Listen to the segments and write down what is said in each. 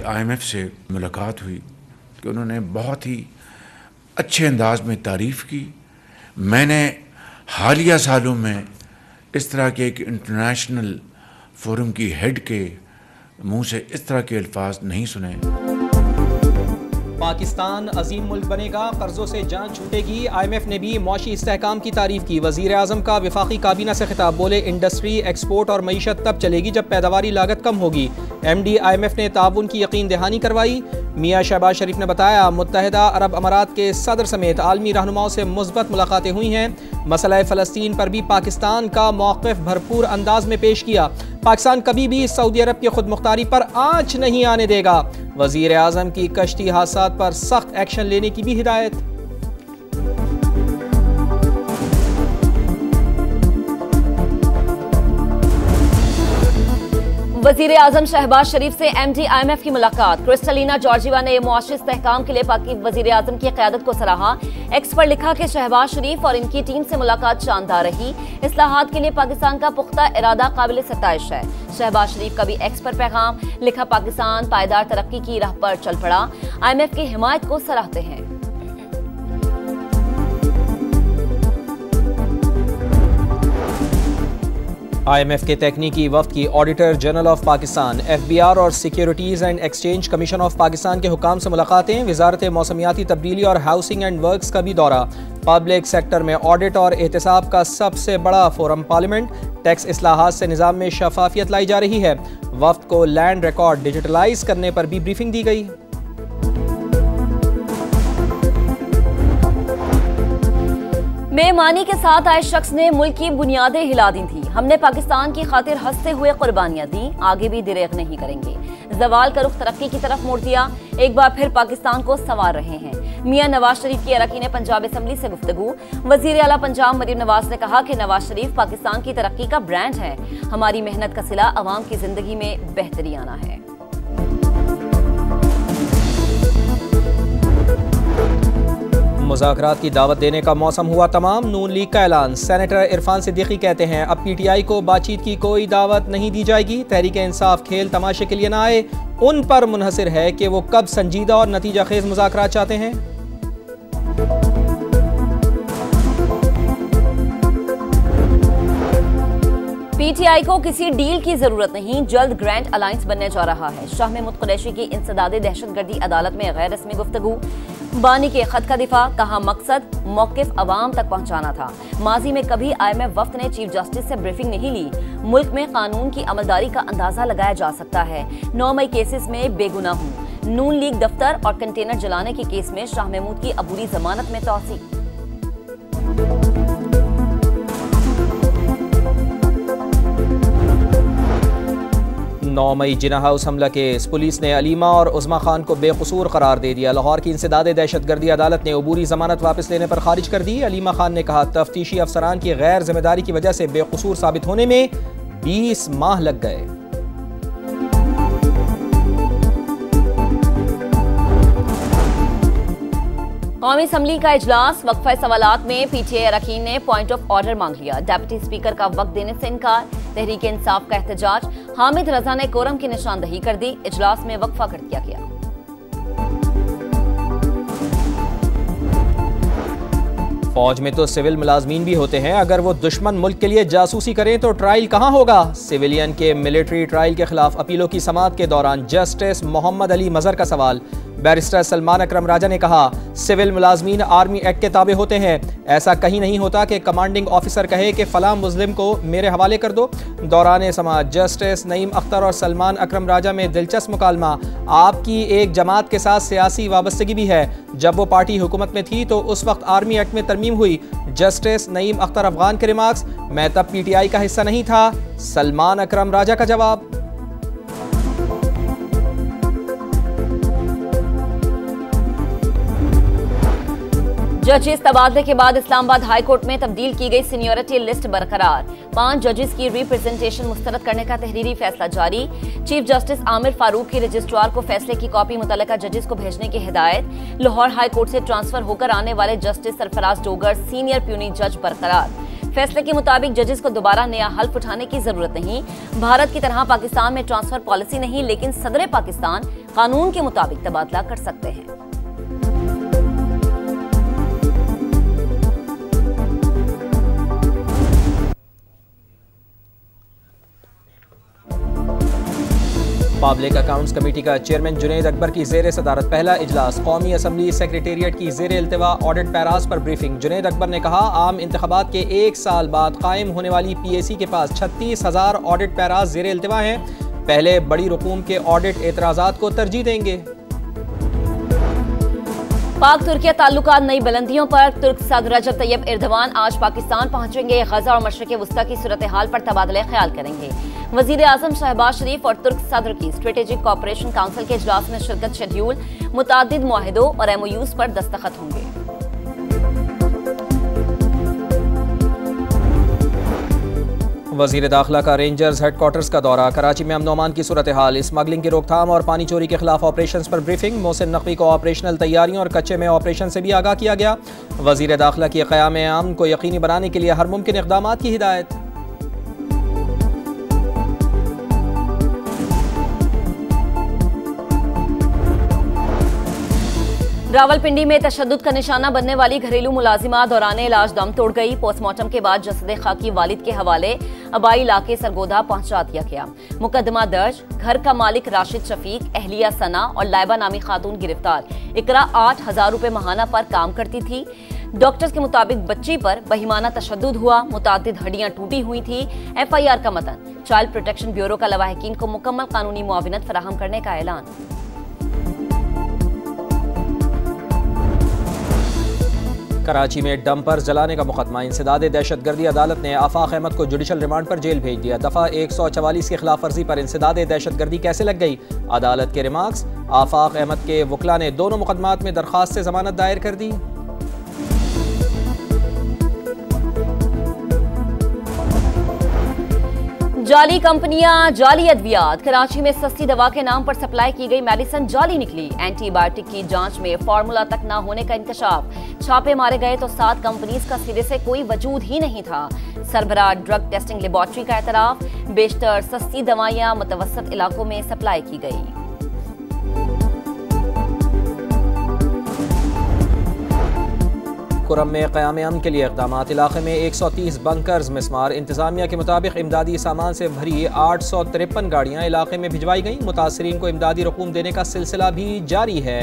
IMF से मुलाकात हुई कि उन्होंने बहुत ही अच्छे अंदाज में तारीफ़ की। मैंने हालिया सालों में इस तरह के एक इंटरनेशनल फोरम की हेड के मुंह से इस तरह के अल्फाज नहीं सुने। पाकिस्तान अजीम मुल्क बनेगा, कर्जों से जान छूटेगी। IMF ने भी मौशी इस्तेहकाम की तारीफ की। वजीर आज़म का वफाकी काबीना से खिताब, बोले इंडस्ट्री, एक्सपोर्ट और मईशत तब चलेगी जब पैदावारी लागत कम होगी। MD IMF ने ताउन की यकीन दहानी करवाई। मियाँ शहबाज शरीफ ने बताया मुत्तहिदा अरब अमारात के सदर समेत आलमी रहनुमाओं से मुस्बत मुलाकातें हुई हैं। मसला फ़लस्तीन पर भी पाकिस्तान का मौक़िफ़ भरपूर अंदाज में पेश किया। पाकिस्तान कभी भी सऊदी अरब की खुद मुख्तारी पर आँच नहीं आने देगा। वज़ीर आज़म की कश्ती हादसात पर सख्त एक्शन लेने की भी हिदायत। वज़ीर आज़म शहबाज शरीफ से MD IMF की मुलाकात। क्रिस्टलिना जॉर्जिवा ने मुआशी इस्तेहकाम के लिए पाकि वज़ीर आज़म की क़यादत को सराहा। एक्स पर लिखा कि शहबाज शरीफ और इनकी टीम से मुलाकात शानदार रही। इस्लाहात के लिए पाकिस्तान का पुख्ता इरादा काबिल सताइश है। शहबाज शरीफ का भी एक्स पर पैगाम लिखा, पाकिस्तान पायदार तरक्की की राह पर चल पड़ा। IMF की हिमायत को सराहते हैं। IMF के तकनीकी वफ्द की auditor general of Pakistan, FBR और securities and exchange commission of Pakistan के हुकाम से मुलाकातें। वजारत मौसमियाती तब्दीली और हाउसिंग एंड वर्क्स का भी दौरा। पब्लिक सेक्टर में ऑडिट और एहतसाब का सबसे बड़ा फोरम पार्लियामेंट। टैक्स इस्लाहात से निज़ाम में शफाफियत लाई जा रही है। वफ्द को लैंड रिकॉर्ड डिजिटलाइज करने पर भी ब्रीफिंग दी गई। बेईमानी के साथ आए शख्स ने मुल्क की बुनियादें हिला दी थी। हमने पाकिस्तान की खातिर हंसते हुए कुर्बानियां दी, आगे भी दरेग नहीं करेंगे। जवाल का रुख तरक्की की तरफ मोड़ दिया, एक बार फिर पाकिस्तान को संवार रहे हैं। मियां नवाज शरीफ की अरकान पंजाब असम्बली से गुफ्तगू। वजीर आला पंजाब मरीम नवाज ने कहा कि नवाज शरीफ पाकिस्तान की तरक्की का ब्रांड है। हमारी मेहनत का सिला अवाम की जिंदगी में बेहतरी आना है। मुज़ाकरात की दावत देने का मौसम हुआ तमाम। नून लीग का ऐलान। सेनेटर इरफान सिद्दीकी कहते हैं अब PTI को बातचीत की कोई दावत नहीं दी जाएगी। तहरीक इंसाफ खेल तमाशे के लिए ना आए, उन पर मुनहसिर है कि वो कब संजीदा और नतीजा खेज मुज़ाकरात चाहते हैं। PTI को किसी डील की जरूरत नहीं, जल्द ग्रैंड अलायंस बनने जा रहा है। शाह महमूद कुरैशी की इंसदादे दहशतगर्दी अदालत में गैर रस्मी गुफ्तगू। बानी के खत का दिफा, कहा मकसद मौक़िफ़ अवाम तक पहुंचाना था। माजी में कभी IMF वफ्द ने चीफ जस्टिस से ब्रीफिंग नहीं ली। मुल्क में कानून की अमलदारी का अंदाजा लगाया जा सकता है। 9 मई केसेस में बेगुनाह हूँ। नून लीग दफ्तर और कंटेनर जलाने के केस में शाह महमूद की अबूरी जमानत में तौसी। 9 मई जिना हाउस हमला केस। पुलिस ने अलीमा और उस्मा खान को बेकसूर करार दे दिया। लाहौर की इंसदादे दहशतगर्दी अदालत ने अबूरी जमानत वापस लेने पर खारिज कर दी। अलीमा खान ने कहा तफ्तीशी अफसरान की गैर जिम्मेदारी की वजह से बेकसूर साबित होने में 20 माह लग गए। कौमी असम्बली का इजलास। वक्फा सवालात में PTI अरकान ने पॉइंट ऑफ ऑर्डर मांग लिया। डिप्टी स्पीकर का वक्त देने से इनकार। तहरीक इंसाफ का एहतजाज। हामिद रजा ने कोरम की निशानदही कर दी। इजलास में वक्फा कर दिया गया। फौज में तो सिविल मुलाजमीन भी होते हैं, अगर वो दुश्मन मुल्क के लिए जासूसी करें तो ट्रायल कहां होगा। सिविलियन के मिलिट्री ट्रायल के खिलाफ अपीलों की समाअत के दौरान जस्टिस मोहम्मद अली मजहर का सवाल। बैरिस्टर सलमान अकरम राजा ने कहा सिविल मुलाजमीन आर्मी एक्ट के ताबे होते हैं। ऐसा कहीं नहीं होता कि कमांडिंग ऑफिसर कहे कि फलां मुस्लिम को मेरे हवाले कर दो। दौरान समाअत जस्टिस नईम अख्तर और सलमान अकरम राजा में दिलचस्प मुकालमा। आपकी एक जमात के साथ सियासी वाबस्तगी भी है। जब वो पार्टी हुकूमत में थी तो उस वक्त आर्मी एक्ट में तरमीम हुई। जस्टिस नईम अख्तर अफगान के रिमार्क्स, मैं तब PTI का हिस्सा नहीं था। सलमान अकरम राजा का जवाब। जजेस तबादले के बाद इस्लामाबाद हाई कोर्ट में तब्दील की गई सीनियरिटी लिस्ट बरकरार। 5 जजेस की रिप्रेजेंटेशन मुस्तरद करने का तहरीरी फैसला जारी। चीफ जस्टिस आमिर फारूक की रजिस्ट्रार को फैसले की कॉपी मुतल्लिका जजेस को भेजने की हिदायत। लाहौर हाई कोर्ट से ट्रांसफर होकर आने वाले justice Sarfaraz Dogar senior puny जज बरकरार। फैसले के मुताबिक जजेस को दोबारा नया हल्फ उठाने की जरूरत नहीं। भारत की तरह पाकिस्तान में ट्रांसफर पॉलिसी नहीं, लेकिन सदर पाकिस्तान कानून के मुताबिक तबादला कर सकते हैं। पब्लिक अकाउंट्स कमेटी का चेयरमैन जुनैद अकबर की ज़ेर सदारत पहला इजलास, कौमी असम्बली सेक्रेटेरिएट की ज़ेर इल्तिवा ऑडिट पैराज पर ब्रीफिंग। जुनैद अकबर ने कहा, आम इंतखाबात के 1 साल बाद कायम होने वाली PAC के पास 36,000 ऑडिट पैराज ज़ेर इल्तिवा हैं। पहले बड़ी रकूम के ऑडिट एतराज़ात को तरजीह देंगे। पाक तुर्किया ताल्लुकात नई बुलंदियों पर। तुर्क सदर रजब तैयब एर्दोगान आज पाकिस्तान पहुंचेंगे। गजा और मशरिक़ वस्ता की सूरत हाल पर तबादला ख्याल करेंगे। वज़ीर आज़म शहबाज शरीफ और तुर्क सदर की स्ट्रेटेजिक कोऑपरेशन काउंसिल के इजलास में शिरकत शेड्यूल। मुतादिद मुआहिदों और MOUs पर दस्तखत होंगे। वज़ीर दाखिला का रेंजर्स हेडक्वार्टर्स का दौरा। कराची में अमन अमान की सूरत हाल, स्मगलिंग की रोकथाम और पानी चोरी के खिलाफ ऑपरेशंस पर ब्रीफिंग। मोहसिन नकवी को ऑपरेशनल तैयारियों और कच्चे में ऑपरेशन से भी आगाह किया गया। वज़ीर दाखिला की क़याम अमन को यकीनी बनाने के लिए हर मुमकिन इक़दाम की हिदायत। रावलपिंडी में तशद्दुद का निशाना बनने वाली घरेलू मुलाजिमा दौरान इलाज दम तोड़ गई। पोस्टमार्टम के बाद जसद खाकी वालिद के हवाले अबाई इलाके सरगोदा पहुंचा दिया गया। मुकदमा दर्ज। घर का मालिक राशिद शफीक, अहलिया सना और लाइबा नामी खातून गिरफ्तार। इकरा 8,000 रुपए महाना पर काम करती थी। डॉक्टर्स के मुताबिक बच्ची पर बहिमाना तशद्दुद हुआ, मुतादिद हड्डियां टूटी हुई थी। FIR का मतन। चाइल्ड प्रोटेक्शन ब्यूरो का लवाहिकीन को मुकम्मल कानूनी मुआविनत फराहम करने का ऐलान। कराची में डंपर जलाने का मुकदमा। इंसदाद दहशतगर्दी अदालत ने आफाक अहमद को जुडिशल रिमांड पर जेल भेज दिया। दफा 144 की खिलाफ वर्जी पर इंसदाद दहशतगर्दी कैसे लग गई, अदालत के रिमार्क्स। आफाक अहमद के वकला ने दोनों मुकदमात में दरखास्त से जमानत दायर कर दी। जाली कंपनियां, जाली अद्वियात। कराची में सस्ती दवा के नाम पर सप्लाई की गई मेडिसिन जाली निकली। एंटीबायोटिक की जांच में फार्मूला तक न होने का इंकशाफ। छापे मारे गए तो 7 कंपनीज का सिरे से कोई वजूद ही नहीं था। सरबराह ड्रग टेस्टिंग लेबॉर्ट्री का एतराफ। बेशतर सस्ती दवाइयां मुतवस्सत इलाकों में सप्लाई की गई। कुरम में क़याम अमन के लिए इक़दामात। इलाके में 130 बंकर्स मिस्मार। इंतजामिया के मुताबिक इमदादी सामान से भरी 853 गाड़ियाँ इलाके में भिजवाई गई। मुतासरीन को इमदादी रकूम देने का सिलसिला भी जारी है।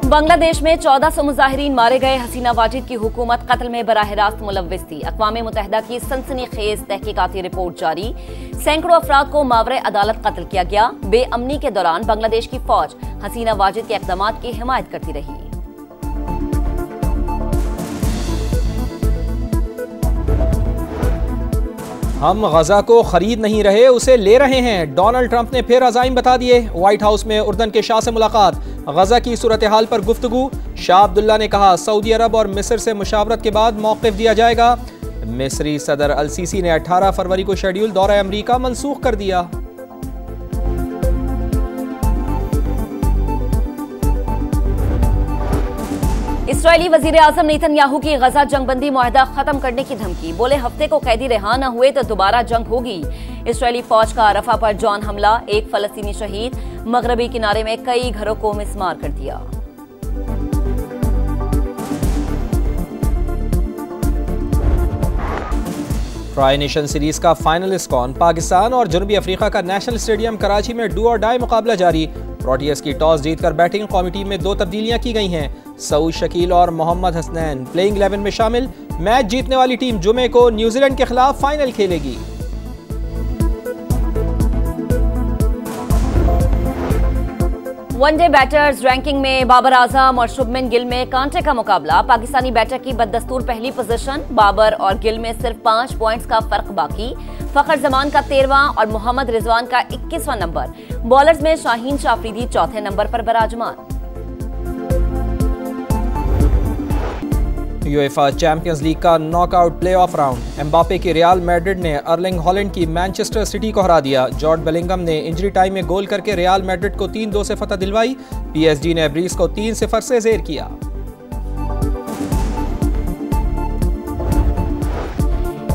बांग्लादेश में 1400 मुजाहिरीन मारे गए। हसीना वाजिद की हुकूमत कत्ल में बराह रास्त मुलव्विस थी। अक़वाम मुत्तहिदा की सनसनीखेज तहकीकाती रिपोर्ट जारी। सैकड़ों अफराद को मावरे अदालत कत्ल किया गया। बेअमनी के दौरान बांग्लादेश की फौज हसीना वाजिद के इक़दामात की हिमायत करती रही। हम गजा को खरीद नहीं रहे, उसे ले रहे हैं। डोनाल्ड ट्रंप ने फिर अज़ाइम बता दिए। व्हाइट हाउस में उर्दन के शाह से मुलाकात। गजा की सूरत हाल पर गुफ्तगू। शाह अब्दुल्ला ने कहा, सऊदी अरब और मिस्र से मुशावरत के बाद मौक़िफ़ दिया जाएगा। मिस्री सदर अल-सीसी ने 18 फरवरी को शेड्यूल दौरा अमरीका मनसूख कर दिया। इस्राएली वजीर आजम नेतन्याहू की गजा जंगबंदी मुआहदा खत्म करने की धमकी। बोले, हफ्ते को कैदी रिहा न हुए तो दोबारा जंग होगी। इस्राएली फौज का रफा पर जॉन हमला। 1 फलस्तीनी शहीद। मगरबी किनारे में कई घरों को मिसमार कर दिया। ट्राई नेशन सीरीज का फाइनलिस्ट कौन? पाकिस्तान और जनूबी अफ्रीका का नेशनल स्टेडियम कराची में डू और डाई मुकाबला जारी। प्रोटियस की टॉस जीतकर बैटिंग। कौमी टीम में 2 तब्दीलियां की गई हैं। सऊद शकील और मोहम्मद हसनैन प्लेइंग 11 में शामिल। मैच जीतने वाली टीम जुमे को न्यूजीलैंड के खिलाफ फाइनल खेलेगी। वनडे बैटर्स रैंकिंग में बाबर आजम और शुभमन गिल में कांटे का मुकाबला। पाकिस्तानी बैटर की बददस्तूर पहली पोजीशन। बाबर और गिल में सिर्फ 5 पॉइंट्स का फर्क बाकी। फखर जमान का 13वां और मोहम्मद रिजवान का 21वां नंबर। बॉलर्स में शाहीन शाफरीदी चौथे नंबर पर बराजमान। यूएफा चैंपियंस लीग का नॉकआउट प्लेऑफ राउंड। एम्बापे की रियल मैड्रिड ने अर्लिंग हॉलैंड की मैनचेस्टर सिटी को हरा दिया। जॉर्ड बेलिंगम ने इंजरी टाइम में गोल करके रियल मैड्रिड को 3-2 से फतह दिलवाई। PSG ने ब्रीज को 3-0 से ज़ेर किया।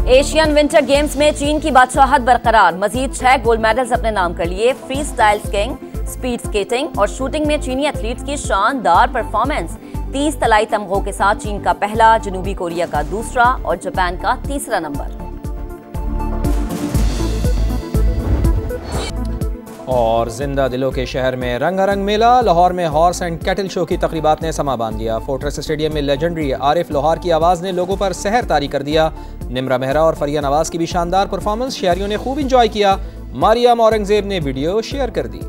एशियन विंटर गेम्स में चीन की बादशाहत बरकरार, मजीद 6 गोल्ड मेडल्स अपने नाम कर लिए। Free style skiing, speed skating और शूटिंग में चीनी एथलीट्स की शानदार परफॉर्मेंस। 30 तलाई तमगों के साथ चीन का पहला, जनूबी कोरिया का दूसरा और जापान का तीसरा नंबर। और जिंदा दिलों के शहर में रंगारंग मेला, लाहौर में हॉर्स एंड कैटल शो की तकरीबात ने समा बांध दिया। फोर्ट्रेस स्टेडियम में लेजेंडरी आरिफ लोहार की आवाज़ ने लोगों पर सहर तारी कर दिया। निम्रा मेहरा और फरिया नवाज की भी शानदार परफॉर्मेंस शहरियों ने खूब इंजॉय किया। मारियम औरंगजेब ने वीडियो शेयर कर दी।